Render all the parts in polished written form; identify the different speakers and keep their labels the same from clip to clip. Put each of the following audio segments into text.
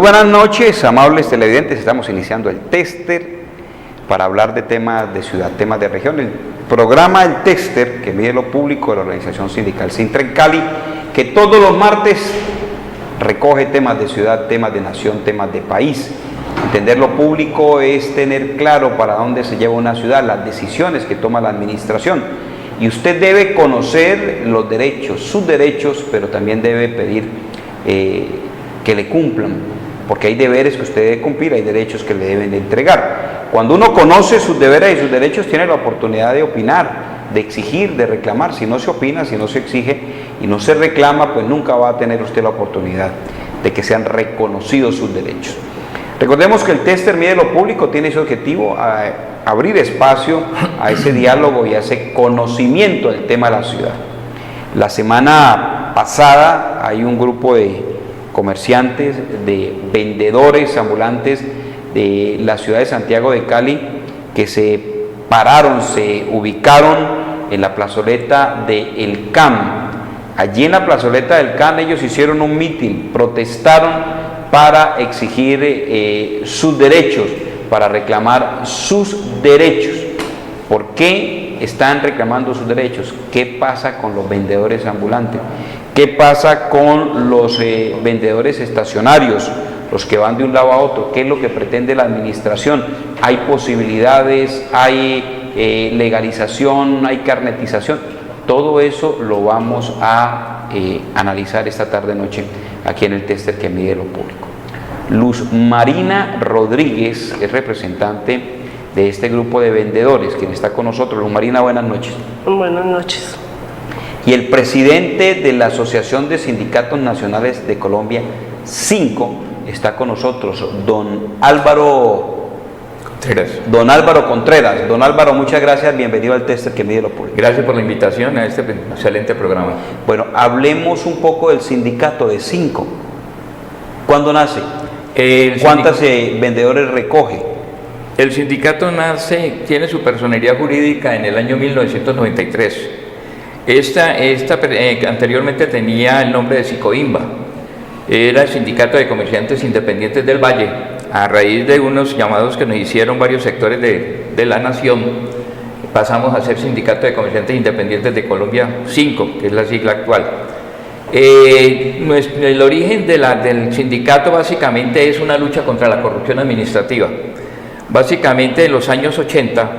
Speaker 1: buenas noches, amables televidentes. Estamos iniciando el Tester para hablar de temas de ciudad, temas de región. El programa El Tester, que mide lo público de la organización sindical Sintra en Cali, que todos los martes recoge temas de ciudad, temas de nación, temas de país. Entender lo público es tener claro para dónde se lleva una ciudad, las decisiones que toma la administración. Y usted debe conocer los derechos, sus derechos, pero también debe pedir que le cumplan, porque hay deberes que usted debe cumplir, hay derechos que le deben de entregar. Cuando uno conoce sus deberes y sus derechos, tiene la oportunidad de opinar, de exigir, de reclamar. Si no se opina, si no se exige y no se reclama, pues nunca va a tener usted la oportunidad de que sean reconocidos sus derechos. Recordemos que el Tester mide lo público, tiene ese objetivo, abrir espacio a ese diálogo y a ese conocimiento del tema de la ciudad. La semana pasada hay un grupo de comerciantes, de vendedores ambulantes de la ciudad de Santiago de Cali que se pararon, se ubicaron en la plazoleta del CAM. Allí en la plazoleta del CAM ellos hicieron un mitin, protestaron para exigir sus derechos, para reclamar sus derechos. ¿Por qué están reclamando sus derechos? ¿Qué pasa con los vendedores ambulantes? ¿Qué pasa con los vendedores estacionarios, los que van de un lado a otro? ¿Qué es lo que pretende la administración? ¿Hay posibilidades? ¿Hay legalización? ¿Hay carnetización? Todo eso lo vamos a analizar esta tarde-noche aquí en el Tester que mide lo público. Luz Marina Rodríguez es representante de este grupo de vendedores, quien está con nosotros. Luz Marina, buenas noches.
Speaker 2: Buenas noches.
Speaker 1: Y el presidente de la Asociación de Sindicatos Nacionales de Colombia, 5, está con nosotros, don Álvaro Contreras. Don Álvaro, muchas gracias, bienvenido al Tester que mide lo público.
Speaker 3: Gracias por la invitación a este excelente programa.
Speaker 1: Bueno, hablemos un poco del sindicato de 5. ¿Cuándo nace? ¿Cuántos vendedores recoge?
Speaker 3: El sindicato tiene su personería jurídica en el año 1993. Anteriormente tenía el nombre de Sicoimba. Era el Sindicato de Comerciantes Independientes del Valle. A raíz de unos llamados que nos hicieron varios sectores de la nación, pasamos a ser Sindicato de Comerciantes Independientes de Colombia 5, que es la sigla actual. El origen del sindicato básicamente es una lucha contra la corrupción administrativa. Básicamente en los años 80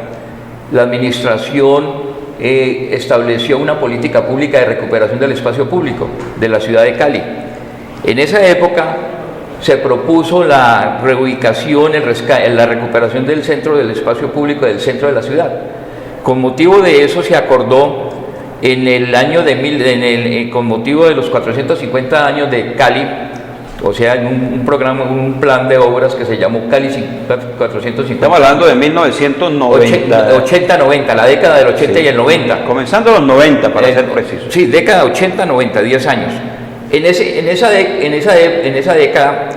Speaker 3: la administración estableció una política pública de recuperación del espacio público de la ciudad de Cali. En esa época se propuso la reubicación, la recuperación del centro del espacio público del centro de la ciudad. Con motivo de eso se acordó en el año con motivo de los 450 años de Cali, o sea, en un plan de obras que se llamó Cali 450.
Speaker 1: Estamos hablando de 1990.
Speaker 3: 80-90, la década del 80 y el 90.
Speaker 1: Comenzando los 90, para ser preciso.
Speaker 3: Sí, década 80-90, 10 años. En esa década,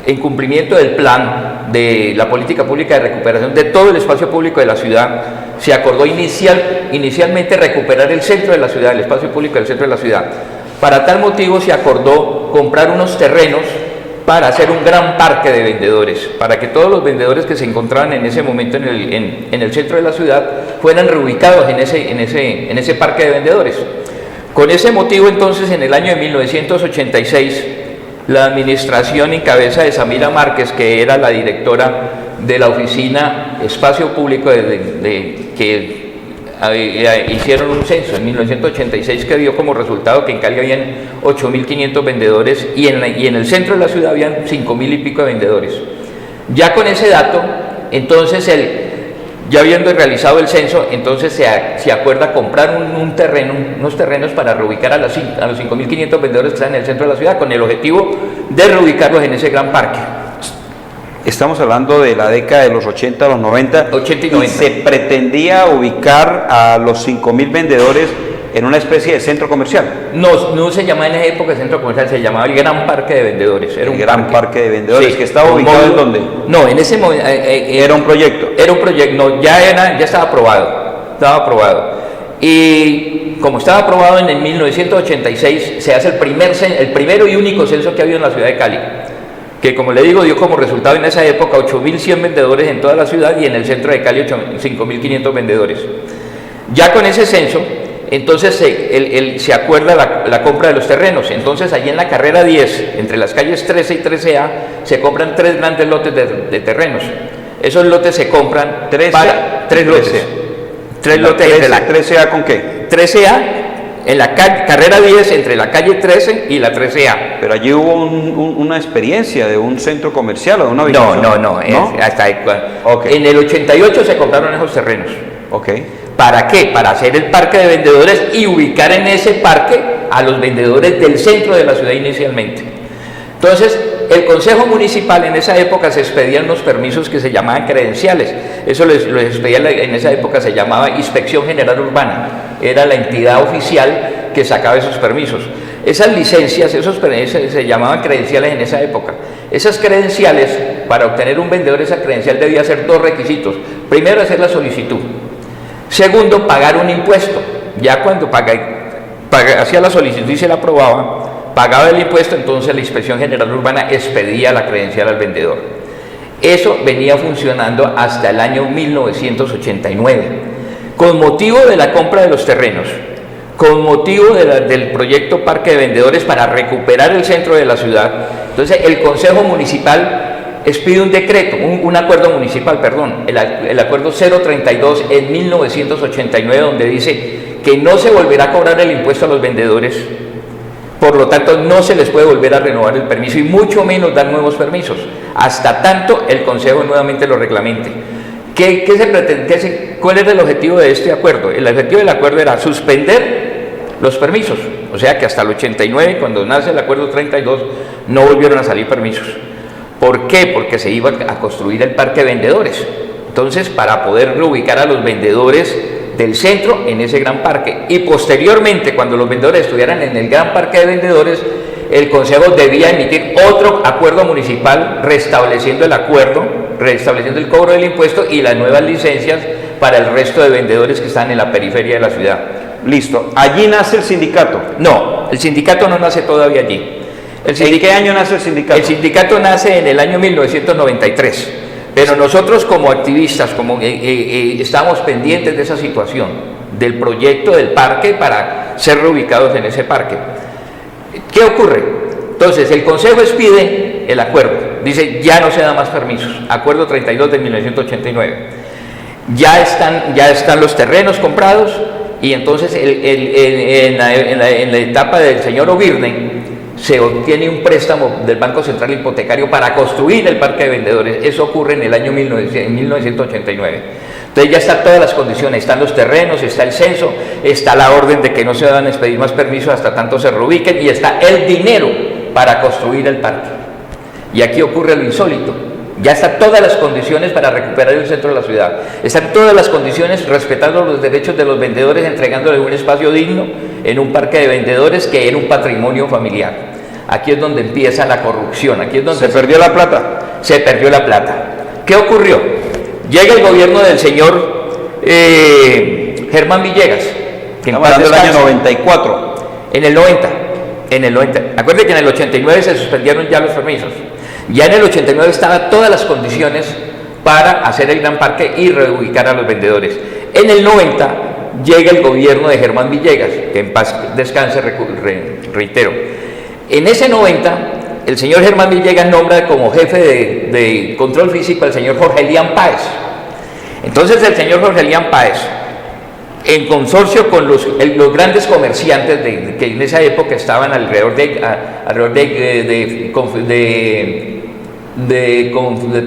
Speaker 3: en cumplimiento del plan de la política pública de recuperación de todo el espacio público de la ciudad, se acordó inicialmente recuperar el centro de la ciudad, el espacio público del centro de la ciudad. Para tal motivo se acordó comprar unos terrenos para hacer un gran parque de vendedores, para que todos los vendedores que se encontraban en ese momento en el centro de la ciudad fueran reubicados en ese parque de vendedores. Con ese motivo, entonces, en el año de 1986, la administración en cabeza de Samira Márquez, que era la directora de la oficina Espacio Público que hicieron un censo en 1986 que dio como resultado que en Cali habían 8.500 vendedores y en el centro de la ciudad habían 5.000 y pico de vendedores. Ya con ese dato, entonces ya habiendo realizado el censo, entonces se acuerda comprar unos terrenos para reubicar a los 5.500 vendedores que están en el centro de la ciudad, con el objetivo de reubicarlos en ese gran parque.
Speaker 1: Estamos hablando de la década de los 80, los 90.
Speaker 3: 80 y 90.
Speaker 1: Y se pretendía ubicar a los 5.000 vendedores en una especie de centro comercial.
Speaker 3: No se llamaba en esa época centro comercial, se llamaba el Gran Parque de Vendedores.
Speaker 1: Era un gran parque de vendedores, sí, que estaba ubicado en donde.
Speaker 3: No, en ese momento
Speaker 1: era un proyecto.
Speaker 3: Era un proyecto, no, ya estaba aprobado. Y como estaba aprobado en el 1986, se hace el primero y único censo que ha habido en la ciudad de Cali. que como le digo dio como resultado en esa época 8.100 vendedores en toda la ciudad y en el centro de Cali 5.500 vendedores. Ya con ese censo, entonces se acuerda la compra de los terrenos. Entonces allí en la carrera 10, entre las calles 13 y 13A, se compran 3 grandes lotes de terrenos. Esos lotes se compran
Speaker 1: 13,
Speaker 3: para 3 lotes. 3 lotes
Speaker 1: 13,
Speaker 3: entre la
Speaker 1: 13A ¿con qué?
Speaker 3: 13A, en la carrera 10 entre la calle 13 y la 13A.
Speaker 1: Pero allí hubo una experiencia de un centro comercial o de una ubicación.
Speaker 3: No. Hasta ahí,
Speaker 1: Okay.
Speaker 3: En el 88 se compraron esos terrenos.
Speaker 1: Ok.
Speaker 3: ¿Para qué? Para hacer el parque de vendedores y ubicar en ese parque a los vendedores del centro de la ciudad inicialmente. Entonces, el Consejo Municipal en esa época se expedían unos permisos que se llamaban credenciales. Eso los expedía en esa época, se llamaba Inspección General Urbana. Era la entidad oficial que sacaba esos permisos. Esas licencias, esos permisos se llamaban credenciales en esa época. Esas credenciales, para obtener un vendedor esa credencial debía hacer 2 requisitos. Primero, hacer la solicitud. Segundo, pagar un impuesto. Ya cuando hacía la solicitud y se la aprobaba, pagaba el impuesto, entonces la Inspección General Urbana expedía la credencial al vendedor. Eso venía funcionando hasta el año 1989. Con motivo de la compra de los terrenos, con motivo del proyecto Parque de Vendedores para recuperar el centro de la ciudad, entonces el Consejo Municipal expide un decreto, un acuerdo municipal, perdón, el acuerdo 032 en 1989, donde dice que no se volverá a cobrar el impuesto a los vendedores, por lo tanto no se les puede volver a renovar el permiso y mucho menos dar nuevos permisos, hasta tanto el Consejo nuevamente lo reglamente. ¿Qué se pretende? ¿Cuál era el objetivo de este acuerdo? El objetivo del acuerdo era suspender los permisos, o sea que hasta el 89, cuando nace el acuerdo 32, no volvieron a salir permisos. ¿Por qué? Porque se iba a construir el parque de vendedores. Entonces, para poder reubicar a los vendedores del centro en ese gran parque. Y posteriormente, cuando los vendedores estuvieran en el gran parque de vendedores, el Consejo debía emitir otro acuerdo municipal restableciendo el acuerdo, restableciendo el cobro del impuesto y las nuevas licencias para el resto de vendedores que están en la periferia de la ciudad.
Speaker 1: Listo. ¿Allí nace el sindicato?
Speaker 3: No, el sindicato no nace todavía allí.
Speaker 1: ¿En qué año nace el sindicato?
Speaker 3: El sindicato nace en el año 1993, pero nosotros como activistas estamos pendientes de esa situación, del proyecto del parque para ser reubicados en ese parque. ¿Qué ocurre? Entonces el Consejo expide el acuerdo, dice ya no se da más permisos, acuerdo 32 de 1989. Ya están los terrenos comprados y entonces en la etapa del señor O'Byrne se obtiene un préstamo del Banco Central Hipotecario para construir el parque de vendedores. Eso ocurre en el año 1989. Entonces ya están todas las condiciones, están los terrenos, está el censo, está la orden de que no se van a expedir más permisos hasta tanto se reubiquen y está el dinero para construir el parque. Y aquí ocurre lo insólito. Ya están todas las condiciones para recuperar el centro de la ciudad. Están todas las condiciones respetando los derechos de los vendedores, entregándoles un espacio digno en un parque de vendedores que era un patrimonio familiar. Aquí es donde empieza la corrupción. Aquí es donde
Speaker 1: ¿Se perdió la plata?
Speaker 3: Se perdió la plata. ¿Qué ocurrió? Llega el gobierno del señor Germán Villegas.
Speaker 1: Estamos hablando del año 94.
Speaker 3: En el 90. Acuérdense que en el 89 se suspendieron ya los permisos. Ya en el 89 estaban todas las condiciones para hacer el gran parque y reubicar a los vendedores. En el 90 llega el gobierno de Germán Villegas, que en paz descanse, reitero. En ese 90, el señor Germán Villegas nombra como jefe de control físico al señor Jorge Elian Páez. Entonces el señor Jorge Elian Páez, en consorcio con los grandes comerciantes que en esa época estaban alrededor de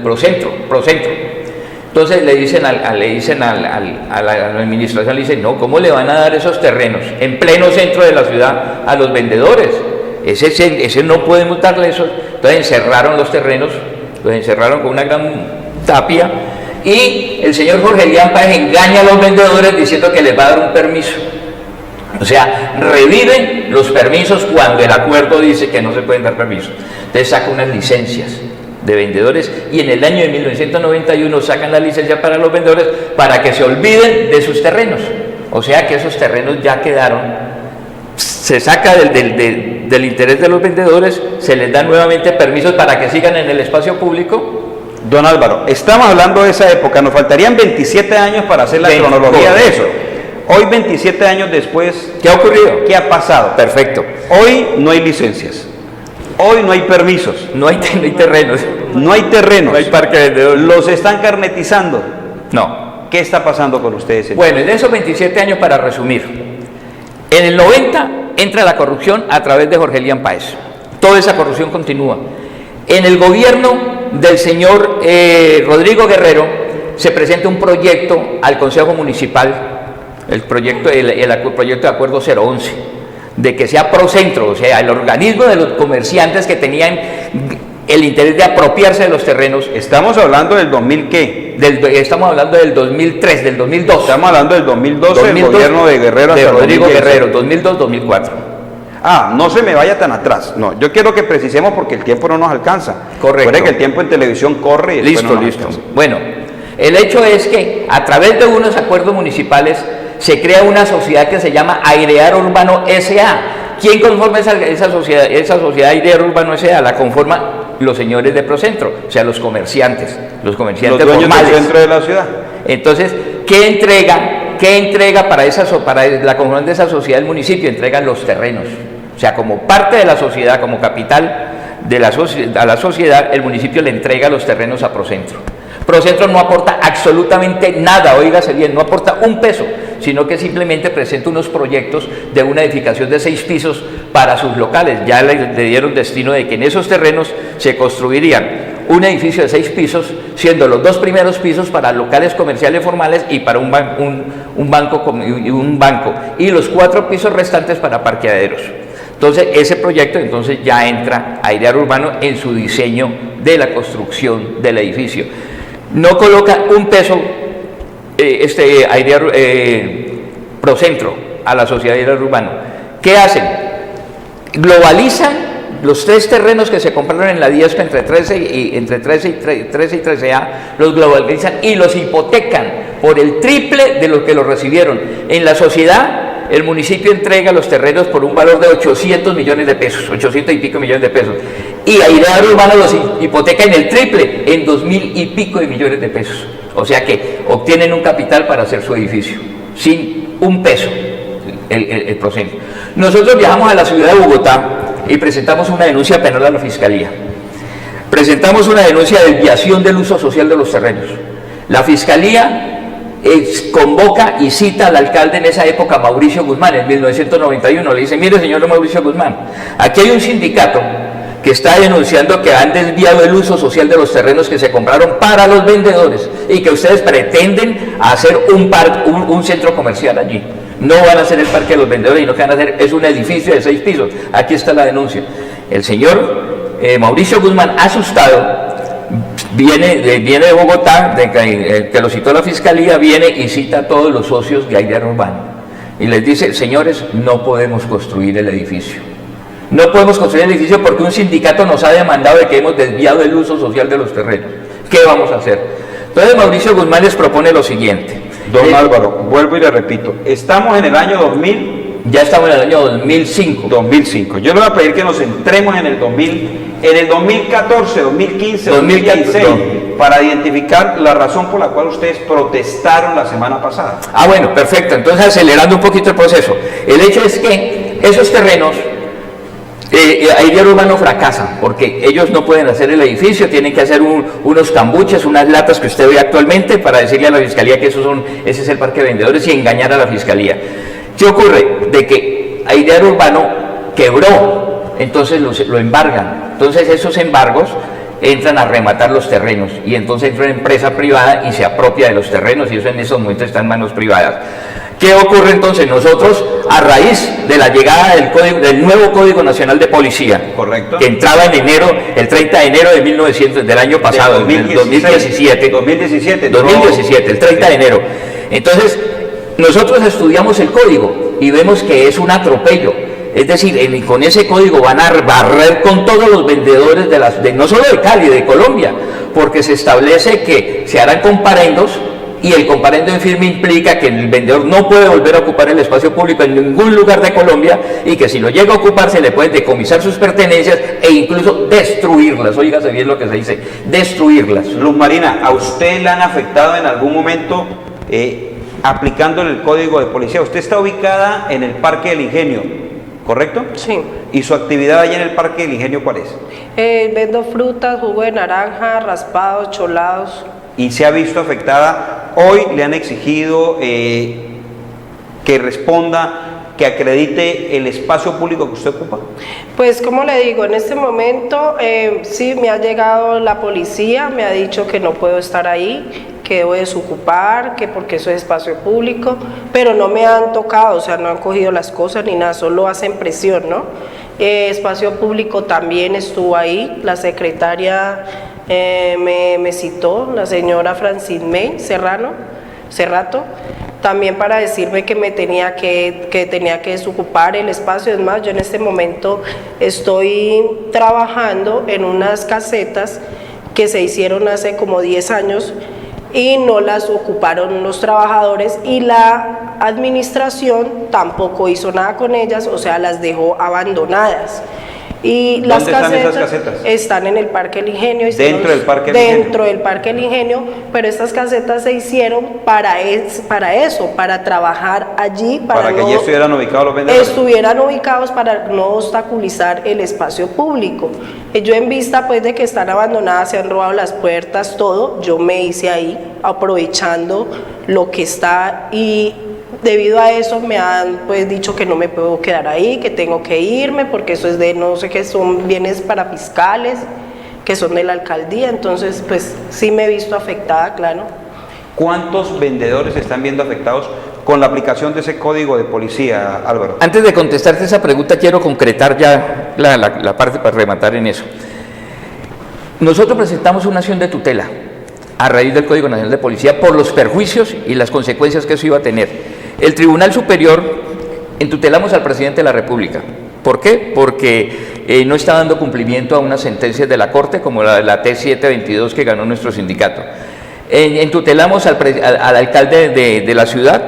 Speaker 3: Procentro. Entonces le dicen a la administración, le dicen, no, ¿cómo le van a dar esos terrenos en pleno centro de la ciudad a los vendedores? Ese no podemos darle eso. Entonces encerraron los terrenos, los encerraron con una gran tapia y el señor Jorge Elian Páez engaña a los vendedores diciendo que les va a dar un permiso. O sea, reviven los permisos cuando el acuerdo dice que no se pueden dar permisos. Entonces saca unas licencias de vendedores y en el año de 1991 sacan la licencia para los vendedores para que se olviden de sus terrenos. O sea que esos terrenos ya quedaron, se saca del interés de los vendedores, se les dan nuevamente permisos para que sigan en el espacio público.
Speaker 1: Don Álvaro, estamos hablando de esa época, nos faltarían 27 años para hacer la cronología de eso. Hoy, 27 años después,
Speaker 3: ¿qué ha ocurrido?
Speaker 1: ¿Qué ha pasado?
Speaker 3: Perfecto.
Speaker 1: Hoy no hay licencias, hoy no hay permisos,
Speaker 3: no hay terrenos,
Speaker 1: no hay terrenos,
Speaker 3: no hay parque de vendedores,
Speaker 1: los están carnetizando.
Speaker 3: No.
Speaker 1: ¿Qué está pasando con ustedes?
Speaker 3: Bueno, en esos 27 años, para resumir, en el 90 entra la corrupción a través de Jorge Elian Páez. Toda esa corrupción continúa. En el gobierno del señor Rodrigo Guerrero se presenta un proyecto al Consejo Municipal, el proyecto de acuerdo 011, de que sea Procentro, o sea, el organismo de los comerciantes que tenían el interés de apropiarse de los terrenos.
Speaker 1: Estamos hablando del 2000 ¿qué?
Speaker 3: Estamos hablando del 2003, del 2002.
Speaker 1: Estamos hablando del 2012, el gobierno de Guerrero.
Speaker 3: De Rodrigo Guerrero, 2002-2004.
Speaker 1: No se me vaya tan atrás. No, yo quiero que precisemos porque el tiempo no nos alcanza.
Speaker 3: Correcto.
Speaker 1: Recuerde que el tiempo en televisión corre y
Speaker 3: listo. Bueno, el hecho es que a través de unos acuerdos municipales se crea una sociedad que se llama Airear Urbano S.A. ¿Quién conforma esa sociedad? Esa sociedad Airear Urbano S.A. la conforma los señores de Procentro, o sea, los comerciantes
Speaker 1: los dueños
Speaker 3: formales
Speaker 1: del centro de la ciudad.
Speaker 3: Entonces, ¿qué entrega para la conformación de esa sociedad del municipio? Entregan los terrenos. O sea, como parte de la sociedad, como capital a la sociedad, el municipio le entrega los terrenos a Procentro. Procentro no aporta absolutamente nada, óigase bien, no aporta un peso, sino que simplemente presenta unos proyectos de una edificación de 6 pisos para sus locales. Ya le dieron destino de que en esos terrenos se construirían un edificio de 6 pisos, siendo los 2 primeros pisos para locales comerciales formales y para un banco, y los 4 pisos restantes para parqueaderos. Entonces, ese proyecto ya entra a Airear Urbano en su diseño de la construcción del edificio. No coloca un peso Procentro a la sociedad de Airear Urbano. ¿Qué hacen? Globalizan los 3 terrenos que se compraron en la Diezca entre 13 y 13A, los globalizan y los hipotecan por el triple de lo que los recibieron. En la sociedad, el municipio entrega los terrenos por un valor de 800 millones de pesos, 800 y pico millones de pesos. Y Airear Urbano los hipoteca en el triple, en 2000 y pico de millones de pesos. O sea que obtienen un capital para hacer su edificio, sin un peso, el Procentro. Nosotros viajamos a la ciudad de Bogotá y presentamos una denuncia penal a la Fiscalía. Presentamos una denuncia de desviación del uso social de los terrenos. La Fiscalía convoca y cita al alcalde en esa época, Mauricio Guzmán, en 1991. Le dice: mire, señor Mauricio Guzmán, aquí hay un sindicato que está denunciando que han desviado el uso social de los terrenos que se compraron para los vendedores y que ustedes pretenden hacer un centro comercial allí. No van a hacer el parque de los vendedores, y lo que van a hacer es un edificio de 6 pisos. Aquí está la denuncia. El señor Mauricio Guzmán, asustado, viene de Bogotá, que lo citó la Fiscalía, viene y cita a todos los socios de Airear Urbano y les dice: señores, no podemos construir el edificio. No podemos construir el edificio porque un sindicato nos ha demandado de que hemos desviado el uso social de los terrenos. ¿Qué vamos a hacer? Entonces Mauricio Guzmán les propone lo siguiente.
Speaker 1: Don Álvaro, vuelvo y le repito, estamos en el año 2000.
Speaker 3: Ya estamos en el año 2005.
Speaker 1: 2005. Yo le voy a pedir que nos centremos en el 2014, 2015, 2016, para identificar la razón por la cual ustedes protestaron la semana pasada.
Speaker 3: Bueno, perfecto. Entonces, acelerando un poquito el proceso. El hecho es que esos terrenos, Airear Urbano fracasa, porque ellos no pueden hacer el edificio, tienen que hacer unos cambuches, unas latas que usted ve actualmente, para decirle a la Fiscalía que ese es el parque de vendedores, y engañar a la Fiscalía. ¿Qué ocurre? De que Airear Urbano quebró, entonces lo embargan. Entonces esos embargos entran a rematar los terrenos, y entonces entra una empresa privada y se apropia de los terrenos, y eso en esos momentos está en manos privadas. ¿Qué ocurre entonces? Nosotros, a raíz de la llegada del nuevo Código Nacional de Policía,
Speaker 1: correcto,
Speaker 3: que entraba en enero, el 30 de enero del año pasado, del 2017, el 30 de enero. Entonces, nosotros estudiamos el código y vemos que es un atropello. Es decir, con ese código van a barrer con todos los vendedores no solo de Cali, de Colombia, porque se establece que se harán comparendos y el comparendo en firme implica que el vendedor no puede volver a ocupar el espacio público en ningún lugar de Colombia y que si lo llega a ocupar se le pueden decomisar sus pertenencias e incluso destruirlas. Óigase bien lo que se dice, destruirlas.
Speaker 1: Luz Marina, ¿a usted le han afectado en algún momento aplicándole el código de policía? Usted está ubicada en el Parque del Ingenio, ¿correcto?
Speaker 2: Sí.
Speaker 1: ¿Y su actividad allá en el Parque del Ingenio cuál es?
Speaker 2: Vendo frutas, jugo de naranja, raspados, cholados.
Speaker 1: ¿Y se ha visto afectada? Hoy le han exigido que responda, que acredite el espacio público que usted ocupa.
Speaker 2: Pues como le digo, en este momento sí me ha llegado la policía, me ha dicho que no puedo estar ahí, que debo desocupar, que porque eso es espacio público, pero no me han tocado, o sea, no han cogido las cosas ni nada, solo hacen presión, ¿no? Espacio público también estuvo ahí, la secretaria me citó, la señora Francine Cerrato, también para decirme que me tenía que desocupar el espacio. Es más, yo en este momento estoy trabajando en unas casetas que se hicieron hace como 10 años y no las ocuparon los trabajadores y la administración tampoco hizo nada con ellas, o sea, las dejó abandonadas. Y las
Speaker 1: ¿Dónde están esas casetas?
Speaker 2: Están en el Parque del Ingenio.
Speaker 1: ¿Dentro del Parque del Ingenio?
Speaker 2: Dentro del Parque del Ingenio, pero estas casetas se hicieron para eso, para trabajar allí,
Speaker 1: para que allí estuvieran ubicados los vendedores.
Speaker 2: Estuvieran ubicados para no obstaculizar el espacio público. Yo en vista pues de que están abandonadas, se han robado las puertas, todo, yo me hice ahí aprovechando lo que está y debido a eso me han pues dicho que no me puedo quedar ahí, que tengo que irme porque eso es de no sé qué, son bienes para fiscales que son de la alcaldía, entonces pues sí me he visto afectada, claro.
Speaker 1: ¿Cuántos vendedores se están viendo afectados con la aplicación de ese código de policía, Álvaro?
Speaker 3: Antes de contestarte esa pregunta quiero concretar ya la parte para rematar en eso. Nosotros presentamos una acción de tutela a raíz del Código Nacional de Policía por los perjuicios y las consecuencias que eso iba a tener. El Tribunal Superior entutelamos al presidente de la República. ¿Por qué? Porque no está dando cumplimiento a unas sentencias de la Corte, como la T722 que ganó nuestro sindicato. Entutelamos al alcalde de la ciudad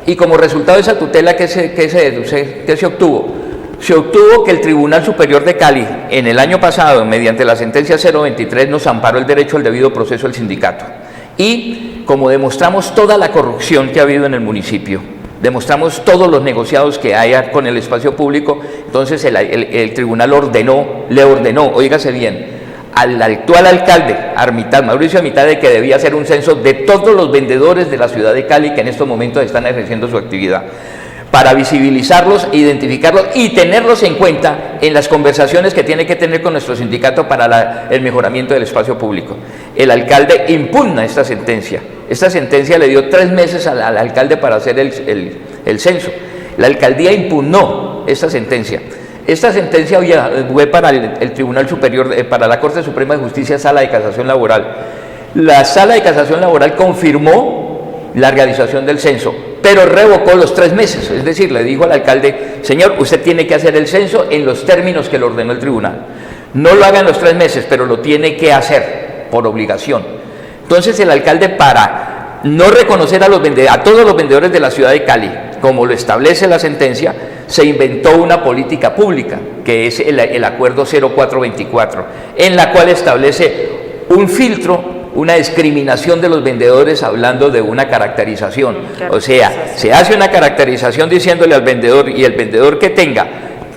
Speaker 3: y como resultado de esa tutela, ¿qué se obtuvo? Se obtuvo que el Tribunal Superior de Cali, en el año pasado, mediante la sentencia 023, nos amparó el derecho al debido proceso del sindicato. Y como demostramos toda la corrupción que ha habido en el municipio, demostramos todos los negociados que hay con el espacio público, entonces el tribunal le ordenó, óigase bien, al actual alcalde, Mauricio Armitad, que debía hacer un censo de todos los vendedores de la ciudad de Cali que en estos momentos están ejerciendo su actividad, para visibilizarlos, identificarlos y tenerlos en cuenta en las conversaciones que tiene que tener con nuestro sindicato para el mejoramiento del espacio público. El alcalde impugna esta sentencia. Esta sentencia le dio 3 meses al alcalde para hacer el censo. La alcaldía impugnó esta sentencia. Esta sentencia fue para el Tribunal Superior, para la Corte Suprema de Justicia, Sala de Casación Laboral. La Sala de Casación Laboral confirmó la realización del censo, pero revocó los 3 meses, es decir, le dijo al alcalde: señor, usted tiene que hacer el censo en los términos que le ordenó el tribunal. No lo haga en los 3 meses, pero lo tiene que hacer por obligación. Entonces el alcalde, para no reconocer a todos los vendedores de la ciudad de Cali, como lo establece la sentencia, se inventó una política pública, que es el acuerdo 0424, en la cual establece un filtro, una discriminación de los vendedores, hablando de una caracterización. O sea, se hace una caracterización diciéndole al vendedor, y el vendedor que tenga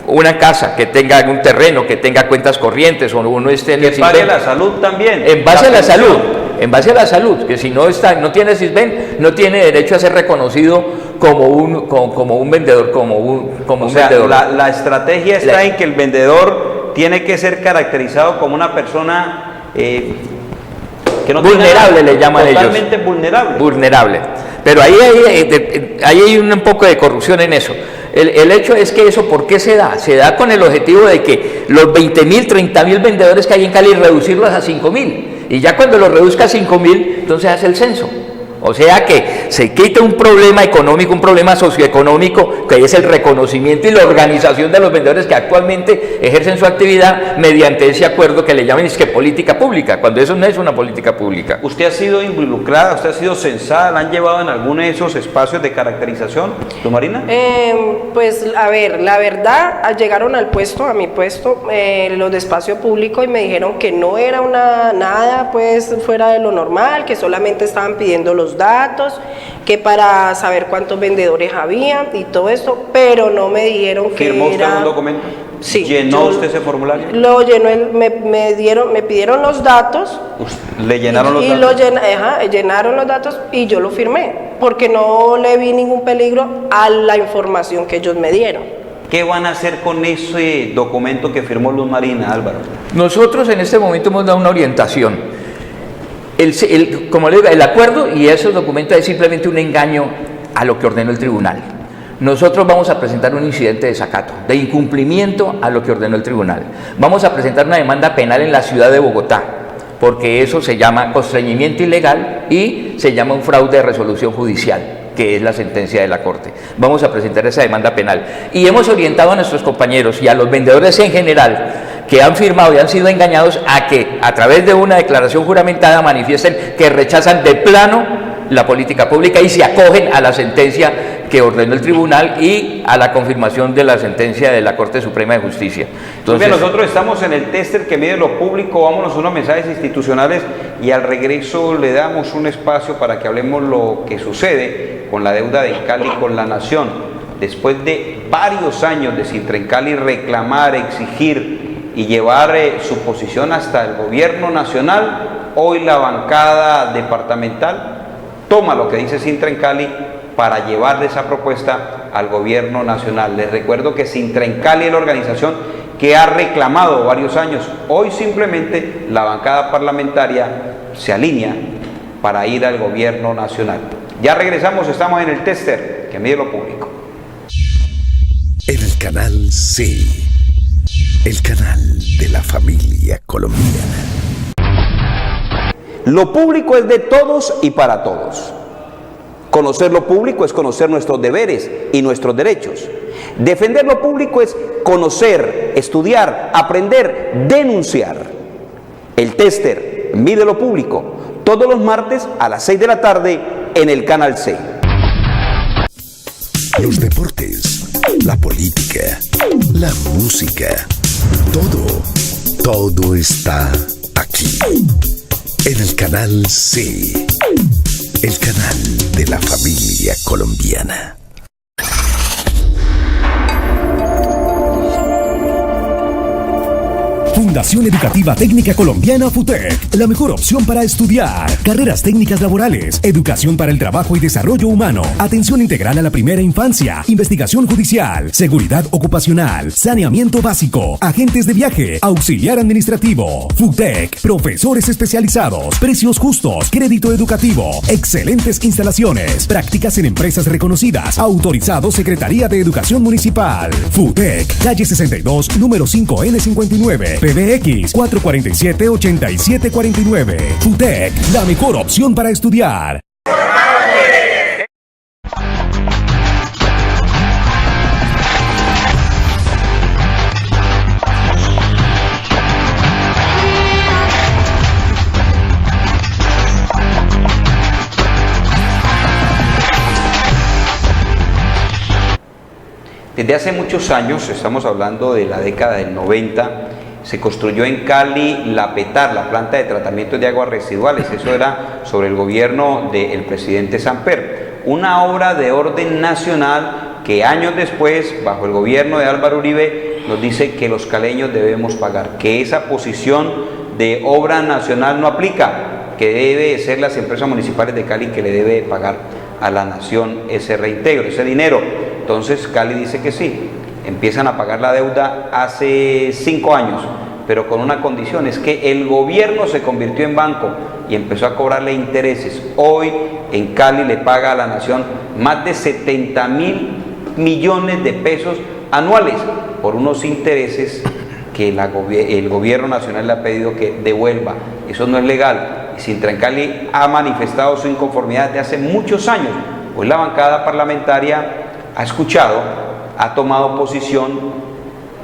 Speaker 3: una casa, que tenga un terreno, que tenga cuentas corrientes, o uno esté en el
Speaker 1: CISBEN. Que pague la salud también.
Speaker 3: En base a la salud, que si no tiene CISBEN, no tiene derecho a ser reconocido como un vendedor, como un vendedor.
Speaker 1: La estrategia está en que el vendedor tiene que ser caracterizado como una persona que no
Speaker 3: vulnerable, le llaman ellos.
Speaker 1: Totalmente vulnerable.
Speaker 3: Vulnerable. Pero ahí hay un poco de corrupción en eso. El hecho es que eso, ¿por qué se da? Se da con el objetivo de que los 20.000, 30.000 vendedores que hay en Cali, reducirlos a 5.000. Y ya cuando los reduzca a 5.000, entonces hace el censo. O sea que se quite un problema económico, un problema socioeconómico, que es el reconocimiento y la organización de los vendedores que actualmente ejercen su actividad mediante ese acuerdo que le llaman es que política pública, cuando eso no es una política pública.
Speaker 1: ¿Usted ha sido involucrada, usted ha sido censada, la han llevado en alguno de esos espacios de caracterización, Luz Marina?
Speaker 2: Pues a ver, la verdad, llegaron al puesto, a mi puesto, los de espacio público y me dijeron que no era nada pues fuera de lo normal, que solamente estaban pidiendo los datos, que para saber cuántos vendedores había y todo esto, pero no me dijeron que
Speaker 1: ¿Firmó usted
Speaker 2: era...
Speaker 1: un documento?
Speaker 2: Sí.
Speaker 1: ¿Llenó usted ese formulario?
Speaker 2: Lo llenó, me pidieron los datos.
Speaker 1: ¿Le llenaron los
Speaker 2: y
Speaker 1: datos?
Speaker 2: Llenaron los datos y yo lo firmé, porque no le vi ningún peligro a la información que ellos me dieron.
Speaker 1: ¿Qué van a hacer con ese documento que firmó Luz Marina, Álvaro?
Speaker 3: Nosotros en este momento hemos dado una orientación. Como le digo, el acuerdo y esos documentos es simplemente un engaño a lo que ordenó el tribunal. Nosotros vamos a presentar un incidente de desacato, de incumplimiento a lo que ordenó el tribunal. Vamos a presentar una demanda penal en la ciudad de Bogotá, porque eso se llama constreñimiento ilegal y se llama un fraude de resolución judicial, que es la sentencia de la Corte. Vamos a presentar esa demanda penal. Y hemos orientado a nuestros compañeros y a los vendedores en general que han firmado y han sido engañados a que, a través de una declaración juramentada, manifiesten que rechazan de plano la política pública y se acogen a la sentencia que ordenó el tribunal y a la confirmación de la sentencia de la Corte Suprema de Justicia.
Speaker 1: Entonces, nosotros estamos en el tester que mide lo público, vámonos a unos mensajes institucionales y al regreso le damos un espacio para que hablemos lo que sucede con la deuda de Cali con la Nación. Después de varios años de Sintrencali reclamar, exigir y llevar su posición hasta el gobierno nacional, hoy la bancada departamental toma lo que dice Sintrencali para llevarle esa propuesta al gobierno nacional. Les recuerdo que Sintrencali es la organización que ha reclamado varios años. Hoy simplemente la bancada parlamentaria se alinea para ir al gobierno nacional. Ya regresamos, estamos en el tester que mide lo público.
Speaker 4: En el canal C, el canal de la familia colombiana.
Speaker 1: Lo público es de todos y para todos. Conocer lo público es conocer nuestros deberes y nuestros derechos. Defender lo público es conocer, estudiar, aprender, denunciar. El tester mide lo público todos los martes a las 6 de la tarde en el Canal C.
Speaker 4: Los deportes, la política, la música, todo está aquí. En el Canal C, el canal de la familia colombiana.
Speaker 5: Fundación Educativa Técnica Colombiana FUTEC, la mejor opción para estudiar. Carreras técnicas laborales, educación para el trabajo y desarrollo humano, atención integral a la primera infancia, investigación judicial, seguridad ocupacional, saneamiento básico, agentes de viaje, auxiliar administrativo. FUTEC, profesores especializados, precios justos, crédito educativo, excelentes instalaciones, prácticas en empresas reconocidas, autorizado Secretaría de Educación Municipal. FUTEC, calle 62, número 5N59. PBX 447-8749. FUTEC, la mejor opción para estudiar.
Speaker 1: Desde hace muchos años, estamos hablando de la década del 90, se construyó en Cali la PETAR, la planta de tratamiento de aguas residuales. Eso era sobre el gobierno del presidente Samper, una obra de orden nacional que años después, bajo el gobierno de Álvaro Uribe, nos dice que los caleños debemos pagar, que esa posición de obra nacional no aplica, que debe ser las empresas municipales de Cali que le debe pagar a la nación ese reintegro, ese dinero. Entonces Cali dice que sí. Empiezan a pagar la deuda hace 5 años, pero con una condición, es que el gobierno se convirtió en banco y empezó a cobrarle intereses. Hoy en Cali le paga a la nación más de 70.000 millones de pesos anuales por unos intereses que el gobierno nacional le ha pedido que devuelva. Eso no es legal. Sintrancali ha manifestado su inconformidad desde hace muchos años, pues la bancada parlamentaria ha escuchado, ha tomado posición,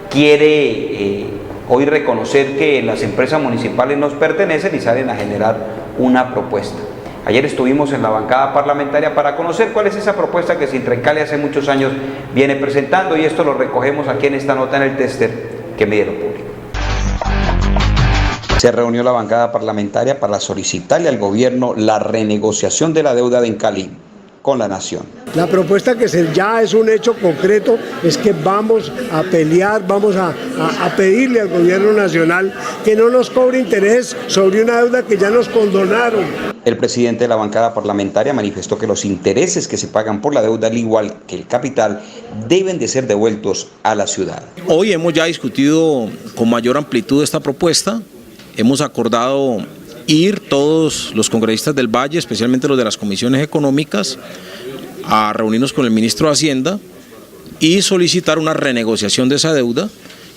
Speaker 1: quiere hoy reconocer que las empresas municipales nos pertenecen y salen a generar una propuesta. Ayer estuvimos en la bancada parlamentaria para conocer cuál es esa propuesta que Sintrancali hace muchos años viene presentando, y esto lo recogemos aquí en esta nota en el tester que mide lo público. Se reunió la bancada parlamentaria para solicitarle al gobierno la renegociación de la deuda de Encali con la nación.
Speaker 6: La propuesta que ya es un hecho concreto es que vamos a pelear, vamos a pedirle al gobierno nacional que no nos cobre interés sobre una deuda que ya nos condonaron.
Speaker 1: El presidente de la bancada parlamentaria manifestó que los intereses que se pagan por la deuda, al igual que el capital, deben de ser devueltos a la ciudad.
Speaker 7: Hoy hemos ya discutido con mayor amplitud esta propuesta. Hemos acordado ir todos los congresistas del Valle, especialmente los de las comisiones económicas, a reunirnos con el ministro de Hacienda y solicitar una renegociación de esa deuda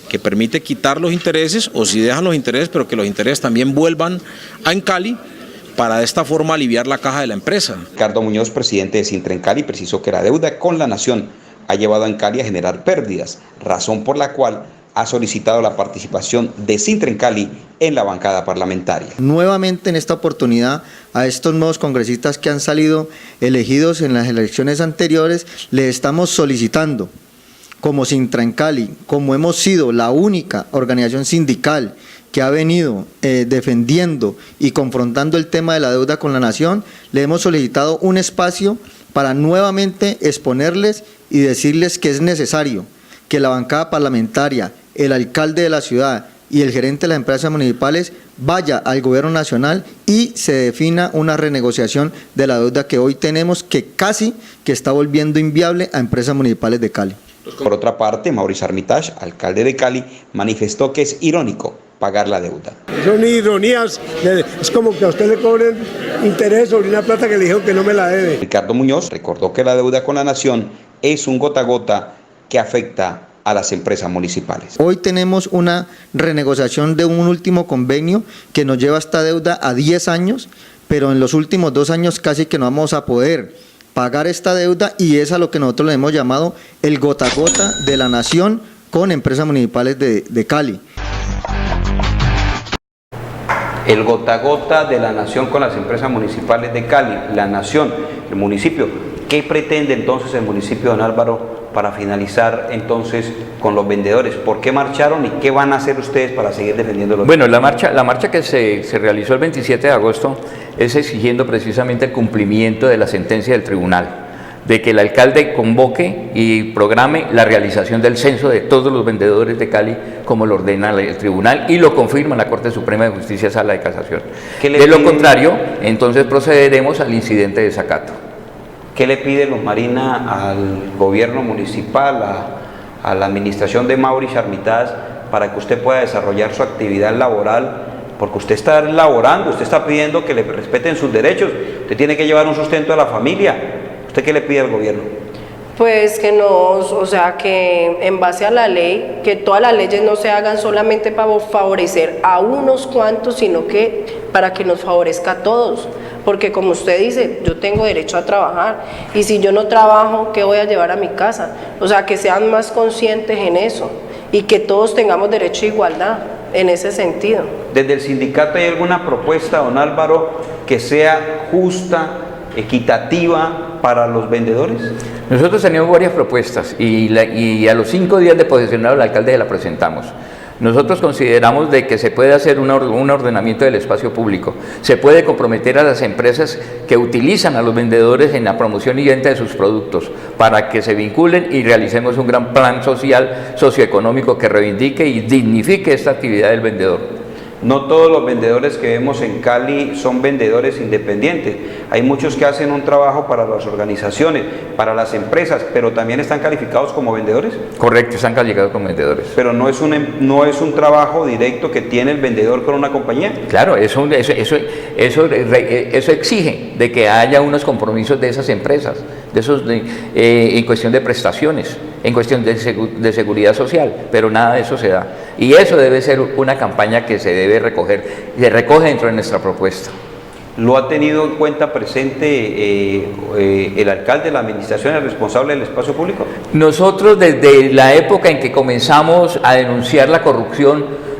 Speaker 7: que permite quitar los intereses, o si dejan los intereses, pero que los intereses también vuelvan a Encali, para de esta forma aliviar la caja de la empresa.
Speaker 1: Ricardo Muñoz, presidente de Sintrancali, precisó que la deuda con la nación ha llevado a Encali a generar pérdidas, razón por la cual ha solicitado la participación de Sintrancali en la bancada parlamentaria.
Speaker 8: Nuevamente en esta oportunidad a estos nuevos congresistas que han salido elegidos en las elecciones anteriores, les estamos solicitando, como Sintrancali, como hemos sido la única organización sindical que ha venido defendiendo y confrontando el tema de la deuda con la nación, le hemos solicitado un espacio para nuevamente exponerles y decirles que es necesario que la bancada parlamentaria, el alcalde de la ciudad y el gerente de las empresas municipales vaya al gobierno nacional y se defina una renegociación de la deuda que hoy tenemos, que casi que está volviendo inviable a empresas municipales de Cali.
Speaker 1: Por otra parte, Mauricio Armitage, alcalde de Cali, manifestó que es irónico pagar la deuda.
Speaker 6: Son ironías, es como que a usted le cobren interés sobre una plata que le dijeron que no me la debe.
Speaker 1: Ricardo Muñoz recordó que la deuda con la nación es un gota a gota que afecta a las empresas municipales.
Speaker 8: Hoy tenemos una renegociación de un último convenio que nos lleva esta deuda a 10 años, pero en los últimos 2 años casi que no vamos a poder pagar esta deuda, y es a lo que nosotros le hemos llamado el gota a gota de la nación con empresas municipales de Cali.
Speaker 1: El gota a gota de la nación con las empresas municipales de Cali, la nación, el municipio. ¿Qué pretende entonces el municipio, don Álvaro, para finalizar entonces con los vendedores? ¿Por qué marcharon y qué van a hacer ustedes para seguir defendiendo los
Speaker 3: Bueno, la marcha que se realizó el 27 de agosto es exigiendo precisamente el cumplimiento de la sentencia del tribunal, de que el alcalde convoque y programe la realización del censo de todos los vendedores de Cali, como lo ordena el tribunal y lo confirma la Corte Suprema de Justicia, Sala de Casación. De lo contrario, entonces procederemos al incidente de desacato.
Speaker 1: ¿Qué le pide Luz Marina al gobierno municipal, a la administración de Mauricio Armitage, para que usted pueda desarrollar su actividad laboral? Porque usted está laborando, usted está pidiendo que le respeten sus derechos, usted tiene que llevar un sustento a la familia. ¿Usted qué le pide al gobierno?
Speaker 2: Pues que que en base a la ley, que todas las leyes no se hagan solamente para favorecer a unos cuantos, sino que para que nos favorezca a todos. Porque como usted dice, yo tengo derecho a trabajar, y si yo no trabajo, ¿qué voy a llevar a mi casa? O sea, que sean más conscientes en eso y que todos tengamos derecho a igualdad en ese sentido.
Speaker 1: ¿Desde el sindicato hay alguna propuesta, don Álvaro, que sea justa, equitativa para los vendedores?
Speaker 3: Nosotros teníamos varias propuestas y a los 5 días de posesionado el alcalde la presentamos. Nosotros consideramos de que se puede hacer un ordenamiento del espacio público, se puede comprometer a las empresas que utilizan a los vendedores en la promoción y venta de sus productos para que se vinculen y realicemos un gran plan social, socioeconómico que reivindique y dignifique esta actividad del vendedor.
Speaker 1: No todos los vendedores que vemos en Cali son vendedores independientes. Hay muchos que hacen un trabajo para las organizaciones, para las empresas, pero también están calificados como vendedores.
Speaker 3: Correcto, están calificados como vendedores.
Speaker 1: Pero no es un trabajo directo que tiene el vendedor con una compañía.
Speaker 3: Claro, eso exige de que haya unos compromisos de esas empresas, en cuestión de prestaciones, en cuestión de seguridad social, pero nada de eso se da. Y eso debe ser una campaña que se debe recoger, se recoge dentro de nuestra propuesta.
Speaker 1: ¿Lo ha tenido en cuenta presente el alcalde de la administración, el responsable del espacio público?
Speaker 3: Nosotros desde la época en que comenzamos a denunciar la corrupción,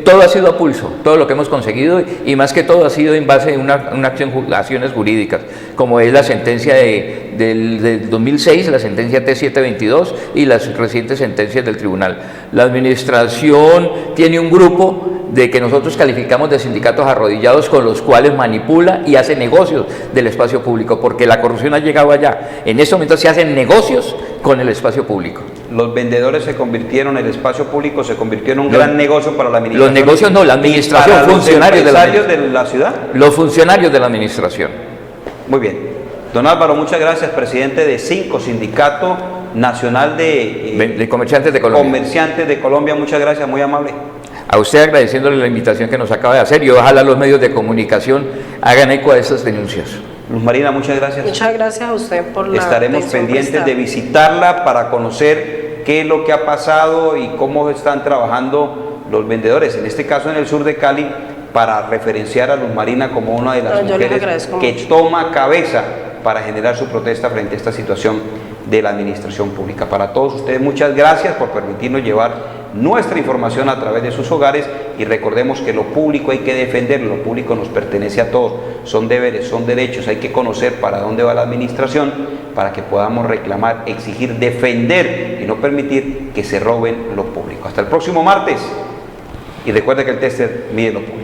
Speaker 3: todo ha sido a pulso, todo lo que hemos conseguido, y más que todo ha sido en base a acciones jurídicas, como es la sentencia del 2006, la sentencia T722 y las recientes sentencias del tribunal. La administración tiene un grupo de que nosotros calificamos de sindicatos arrodillados, con los cuales manipula y hace negocios del espacio público, porque la corrupción ha llegado allá. En este momento se hacen negocios con el espacio público.
Speaker 1: Los vendedores el espacio público se convirtió en un gran negocio para la administración.
Speaker 3: Los negocios no, la administración,
Speaker 1: para
Speaker 3: funcionarios
Speaker 1: de la ciudad.
Speaker 3: Los funcionarios de la administración.
Speaker 1: Muy bien. Don Álvaro, muchas gracias, presidente de CINCO, Sindicato Nacional de
Speaker 3: Comerciantes de Colombia.
Speaker 1: Comerciantes de Colombia, muchas gracias, muy amable.
Speaker 3: A usted agradeciéndole la invitación que nos acaba de hacer, y ojalá los medios de comunicación hagan eco a esas denuncias.
Speaker 1: Luz Marina, muchas gracias.
Speaker 2: Muchas gracias a usted por la
Speaker 1: Estaremos pendientes de visitarla para conocer qué es lo que ha pasado y cómo están trabajando los vendedores, en este caso en el sur de Cali, para referenciar a Luz Marina como una de las mujeres que toma cabeza para generar su protesta frente a esta situación de la administración pública. Para todos ustedes, muchas gracias por permitirnos llevar nuestra información a través de sus hogares, y recordemos que lo público hay que defenderlo, lo público nos pertenece a todos, son deberes, son derechos, hay que conocer para dónde va la administración para que podamos reclamar, exigir, defender y no permitir que se roben lo público. Hasta el próximo martes, y recuerde que el tester mide lo público.